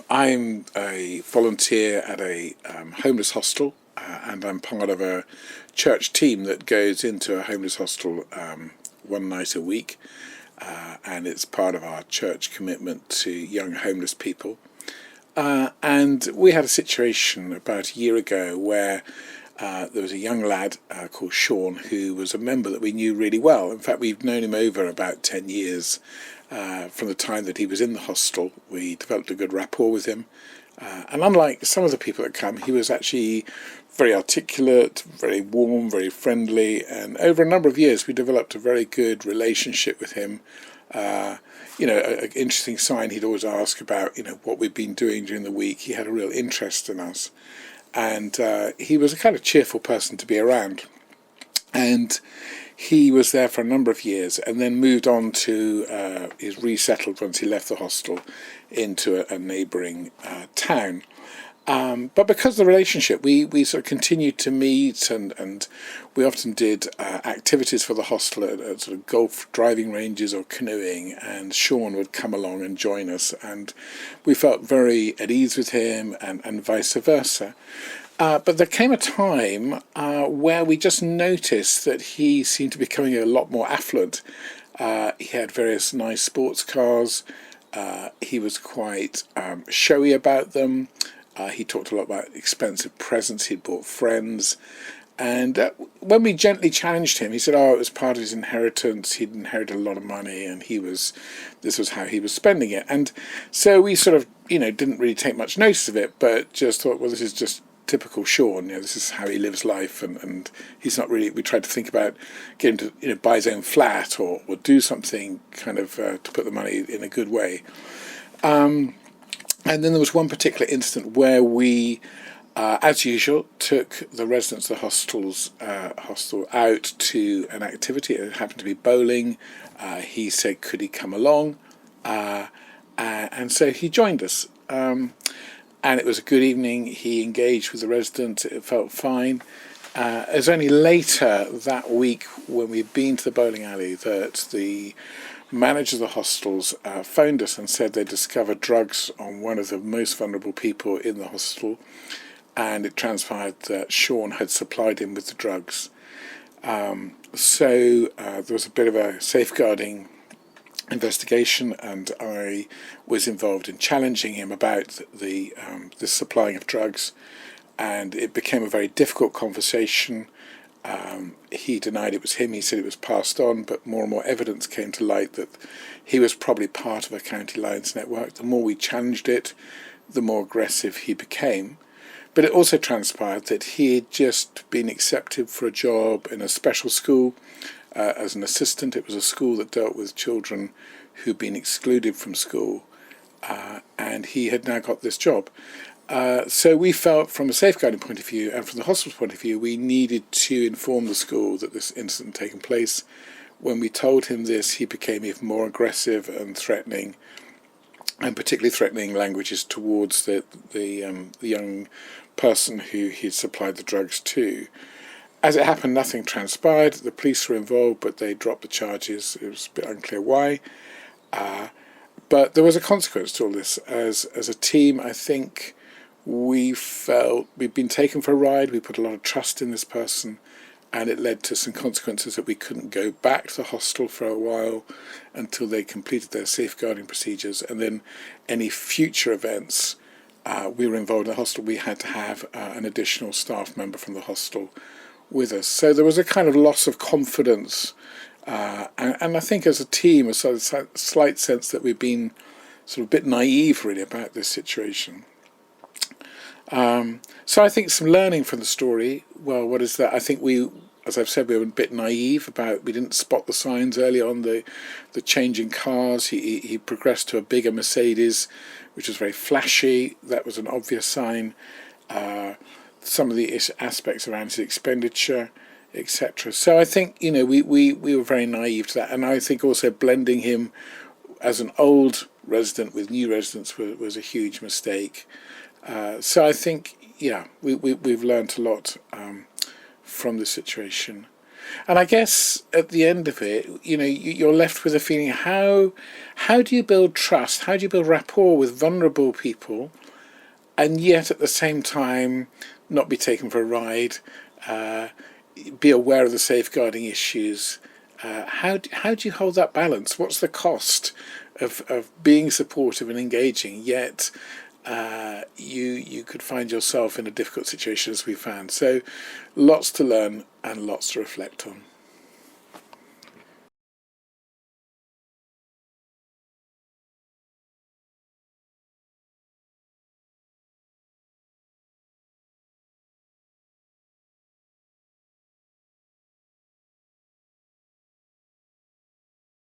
I'm a volunteer at a homeless hostel, and I'm part of a church team that goes into a homeless hostel one night a week, and it's part of our church commitment to young homeless people. And we had a situation about a year ago where there was a young lad called Sean who was a member that we knew really well. In fact, we've known him over about 10 years from the time that he was in the hostel. We developed a good rapport with him. And unlike some of the people that come, he was actually very articulate, very warm, very friendly. And over a number of years, we developed a very good relationship with him. An interesting sign, he'd always ask about, what we've been doing during the week. He had a real interest in us. And he was a kind of cheerful person to be around. And he was there for a number of years and then moved on to, he's resettled once he left the hostel into a neighbouring town. But because of the relationship, we sort of continued to meet, and we often did activities for the hostel at sort of golf driving ranges or canoeing, and Sean would come along and join us, and we felt very at ease with him, and vice versa. But there came a time where we just noticed that he seemed to be becoming a lot more affluent. He had various nice sports cars. He was quite showy about them. He talked a lot about expensive presents he'd bought friends. And when we gently challenged him, he said, it was part of his inheritance. He'd inherited a lot of money, and this was how he was spending it. And so we sort of, didn't really take much notice of it, but just thought, well, this is just typical Sean. This is how he lives life, and he's not really. We tried to think about getting to buy his own flat or do something kind of to put the money in a good way. And then there was one particular incident where we, as usual, took the residents of the hostel out to an activity. It happened to be bowling. He said, could he come along? And so he joined us. And it was a good evening. He engaged with the residents. It felt fine. It was only later that week, when we'd been to the bowling alley, that the manager of the hostels phoned us and said they discovered drugs on one of the most vulnerable people in the hostel, and it transpired that Sean had supplied him with the drugs. So there was a bit of a safeguarding investigation, and I was involved in challenging him about the supplying of drugs, and it became a very difficult conversation. He denied it was him. He said it was passed on, but more and more evidence came to light that he was probably part of a County Lions network. The more we challenged it, the more aggressive he became. But it also transpired that he had just been accepted for a job in a special school as an assistant. It was a school that dealt with children who'd been excluded from school, and he had now got this job. So we felt, from a safeguarding point of view and from the hospital's point of view, we needed to inform the school that this incident had taken place. When we told him this, he became even more aggressive and threatening, and particularly threatening languages towards the young person who he'd supplied the drugs to. As it happened, nothing transpired. The police were involved, but they dropped the charges. It was a bit unclear why. But there was a consequence to all this. As a team, I think we felt we'd been taken for a ride. We put a lot of trust in this person, and it led to some consequences that we couldn't go back to the hostel for a while until they completed their safeguarding procedures. And then any future events, we were involved in the hostel, we had to have an additional staff member from the hostel with us. So there was a kind of loss of confidence, and I think as a team, a sort of slight sense that we've been sort of a bit naive really about this situation. So I think some learning from the story. Well, what is that? I think we, as I've said, we were a bit naive about, we didn't spot the signs early on, the changing cars. He progressed to a bigger Mercedes, which was very flashy. That was an obvious sign. Some of the aspects around his expenditure, etc. So I think, we were very naive to that. And I think also blending him as an old resident with new residents was a huge mistake. So I think, we've learned a lot from the situation. And I guess at the end of it, you're left with a feeling, how do you build trust? How do you build rapport with vulnerable people, and yet at the same time not be taken for a ride, be aware of the safeguarding issues? How do you hold that balance? What's the cost of being supportive and engaging, yet you could find yourself in a difficult situation as we found? So lots to learn and lots to reflect on.